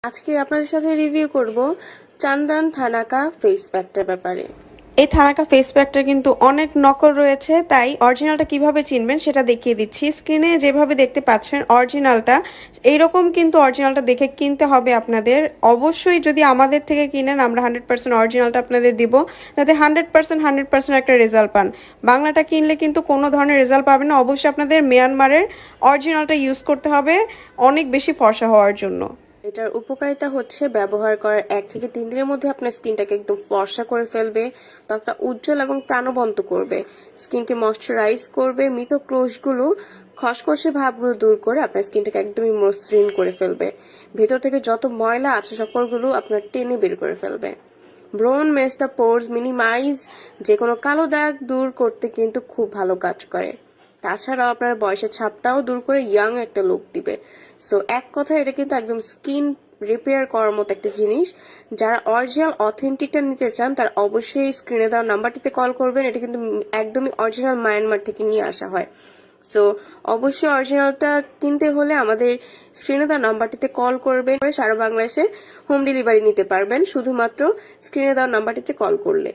আজকে আপনাদের সাথে রিভিউ করব চান্দন থানাকা ফেস প্যাকটার ব্যাপারে। এই থানাকা ফেস প্যাকটা কিন্তু অনেক নকল রয়েছে, তাই অরিজিনালটা কিভাবে চিনবেন সেটা দেখিয়ে দিচ্ছি। স্ক্রিনে যেভাবে দেখতে পাচ্ছেন অরিজিনালটা এইরকম, কিন্তু অরিজিনালটা দেখে কিনতে হবে আপনাদের। অবশ্যই যদি আমাদের থেকে কিনেন আমরা 100% অরিজিনালটা আপনাদের দিব, যাতে 100% একটা রেজাল্ট পান। বাংলাটা কিনলে কিন্তু কোনো ধরনের রেজাল্ট পাবেন না। অবশ্যই আপনাদের মিয়ানমারের অরিজিনালটা ইউজ করতে হবে অনেক বেশি ফর্সা হওয়ার জন্য। এটার উপকারিতা হচ্ছে ব্যবহার করার 1 থেকে 3 দিনের মধ্যে আপনার স্কিনটাকে একদম ফর্সা করে ফেলবে, ত্বকটা উজ্জ্বল এবং প্রাণবন্ত করবে, স্কিনকে ময়শ্চারাইজ করবে, মৃত কোষগুলো খসখসে ভাবগুলো দূর করে আপনার স্কিনটাকে একদমই মসৃণ করে ফেলবে, ভেতর থেকে যত ময়লা আছে সকলগুলো আপনার টেনে বের করে ফেলবে। ব্রোন মেস দ্য পোরস মিনিমাইজ, যে কোনো কালো দাগ দূর করতে কিন্তু খুব ভালো কাজ করে। তাছাড়াও আপনার বয়সের ছাপটাও দূর করে ইয়াং একটা লুক দিবে। সো এক কথায় এটা কিন্তু একদম স্কিন রিপেয়ার করার মতো একটা জিনিস। যারা অরিজিনাল অথেন্টিকটা নিতে চান তারা অবশ্যই স্ক্রিনে দেওয়া নাম্বারটিতে কল করবেন। এটা কিন্তু একদমই অরিজিনাল মায়ানমার থেকে নিয়ে আসা হয়। সো অবশ্যই অরিজিনালটা কিনতে হলে আমাদের স্ক্রিনে দেওয়া নাম্বারটিতে কল করবেন। সারা বাংলাদেশে হোম ডেলিভারি নিতে পারবেন শুধুমাত্র স্ক্রিনে দেওয়া নাম্বারটিতে কল করলে।